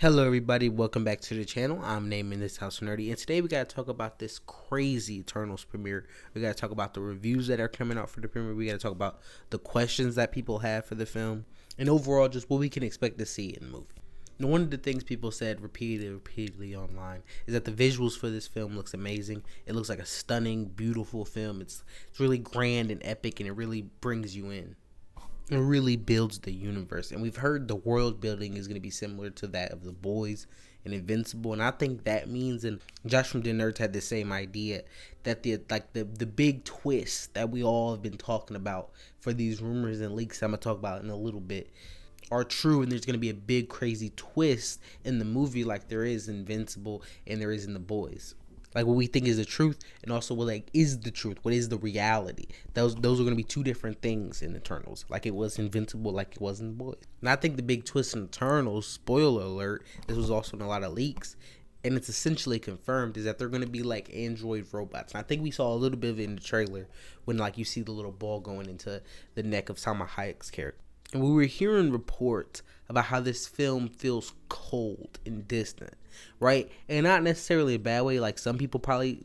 Hello everybody, welcome back to the channel. I'm naming this House Nerdy, and today we gotta talk about this crazy Eternals premiere. We gotta talk about the reviews that are coming out for the premiere. We gotta talk about the questions that people have for the film, and overall just what we can expect to see in the movie. And one of the things people said repeatedly online is that the visuals for this film looks amazing. It looks like a stunning, beautiful film. It's really grand and epic, and it really brings you in. It really builds the universe, and we've heard the world building is going to be similar to that of The Boys and Invincible, and I think that means, and Josh from the Nerds had the same idea, that the big twist that we all have been talking about for these rumors and leaks I'm going to talk about in a little bit are true, and there's going to be a big crazy twist in the movie like there is in Invincible and there is in The Boys. Like what we think is the truth, and also what is the truth, what is the reality. Those are going to be two different things in Eternals, like it was Invincible, like it was in The Boys. And I think the big twist in Eternals, spoiler alert, this was also in a lot of leaks, and it's essentially confirmed, is that they're going to be like android robots. And I think we saw a little bit of it in the trailer when you see the little ball going into the neck of Salma Hayek's character. And we were hearing reports about how this film feels cold and distant, right? And not necessarily a bad way, like some people probably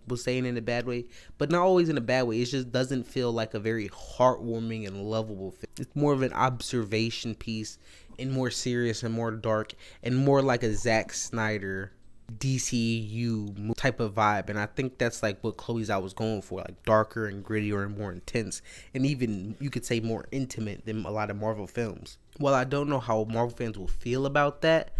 was saying in a bad way, but not always in a bad way. It just doesn't feel like a very heartwarming and lovable film. It's more of an observation piece, and more serious and more dark, and more like a Zack Snyder DCU type of vibe. And I think that's like what Chloe Zhao was going for, like darker and grittier and more intense, and even you could say more intimate than a lot of Marvel films. While I don't know how Marvel fans will feel about that,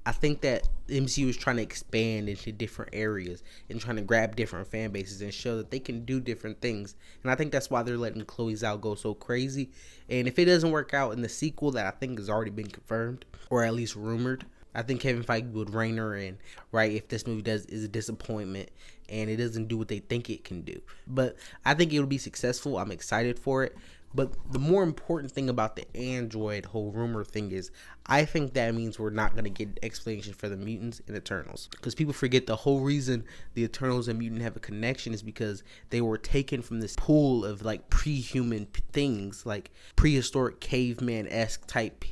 I think that the MCU is trying to expand into different areas and trying to grab different fan bases and show that they can do different things. And I think that's why they're letting Chloe Zhao go so crazy. And if it doesn't work out in the sequel that I think has already been confirmed, or at least rumored, I think Kevin Feige would rein her in, right, if this movie is a disappointment and it doesn't do what they think it can do. But I think it'll be successful. I'm excited for it. But the more important thing about the android whole rumor thing is, I think that means we're not going to get explanation for the mutants and Eternals. Because people forget the whole reason the Eternals and mutant have a connection is because they were taken from this pool of like pre-human things, like prehistoric caveman-esque type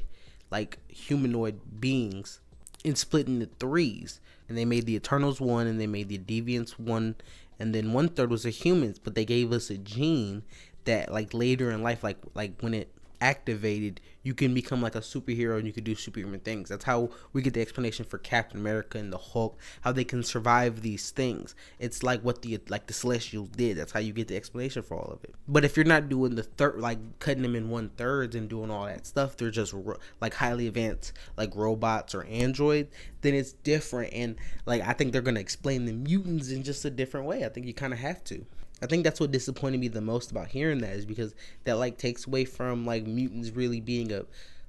like humanoid beings, and split into threes. And they made the Eternals one, and they made the Deviants one, and then 1/3 was the humans, but they gave us a gene that like later in life, like when it activated, you can become like a superhero and you can do superhuman things. That's how we get the explanation for Captain America and the Hulk, how they can survive these things. It's like what the Celestials did. That's how you get the explanation for all of it. But if you're not doing the third, like cutting them in 1/3 and doing all that stuff, they're just like highly advanced like robots or androids, then it's different. And like I think they're gonna explain the mutants in just a different way. I think you kind of have to. I think that's what disappointed me the most about hearing that, is because that like takes away from like mutants really being a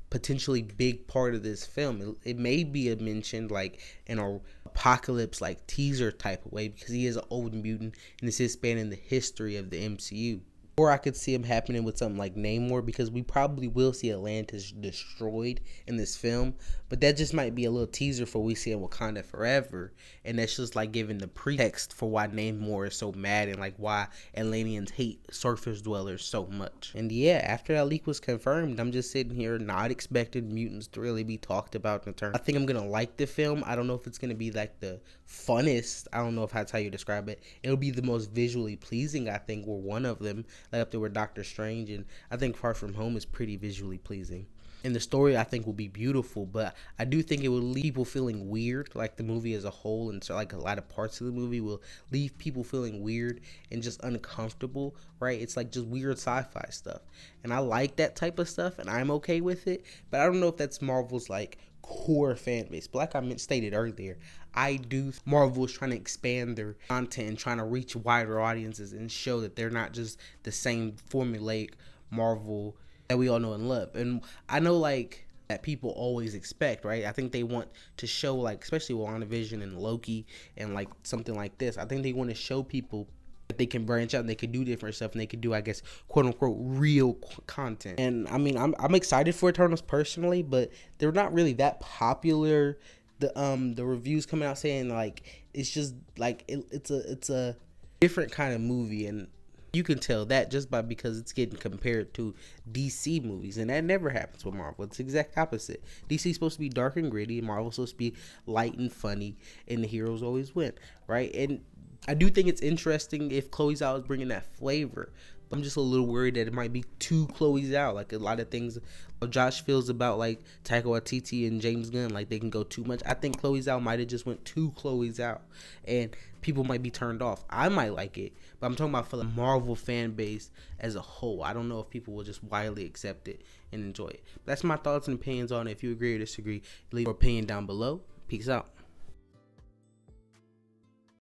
potentially big part of this film. It may be mentioned like in a apocalypse like teaser type of way, because he is an old mutant and this is spanning the history of the MCU. Or I could see him happening with something like Namor, because we probably will see Atlantis destroyed in this film. But that just might be a little teaser for we see in Wakanda Forever. And that's just like giving the pretext for why Namor is so mad and like why Atlanteans hate surface dwellers so much. And yeah, after that leak was confirmed, I'm just sitting here not expecting mutants to really be talked about in the term. I think I'm going to like the film. I don't know if it's going to be like the funnest. I don't know if that's how you describe it. It'll be the most visually pleasing, I think, or one of them. Like up there with Doctor Strange, and I think Far From Home is pretty visually pleasing. And the story I think will be beautiful, but I do think it will leave people feeling weird, like the movie as a whole, and so like a lot of parts of the movie will leave people feeling weird and just uncomfortable, right? It's like just weird sci-fi stuff, and I like that type of stuff, and I'm okay with it, but I don't know if that's Marvel's like core fan base. But like I stated earlier, I do Marvel is trying to expand their content and trying to reach wider audiences and show that they're not just the same formulaic Marvel that we all know and love. And I know like that people always expect, right? I think they want to show, like especially WandaVision and Loki and like something like this, I think they want to show people that they can branch out and they can do different stuff and they can do, I guess, quote unquote real content. And I mean, I'm excited for Eternals personally, but they're not really that popular. The reviews coming out saying like it's just like it's a different kind of movie, and You can tell that just by because it's getting compared to DC movies, and that never happens with Marvel. It's the exact opposite. DC is supposed to be dark and gritty, and Marvel's supposed to be light and funny, and the heroes always win, right? And I do think it's interesting if Chloe Zhao is bringing that flavor. But I'm just a little worried that it might be too Chloe Zhao. Like a lot of things Josh feels about like Taika Waititi and James Gunn, like they can go too much. I think Chloe Zhao might have just went too Chloe Zhao, and people might be turned off. I might like it, but I'm talking about for the Marvel fan base as a whole. I don't know if people will just widely accept it and enjoy it. But that's my thoughts and opinions on it. If you agree or disagree, leave your opinion down below. Peace out.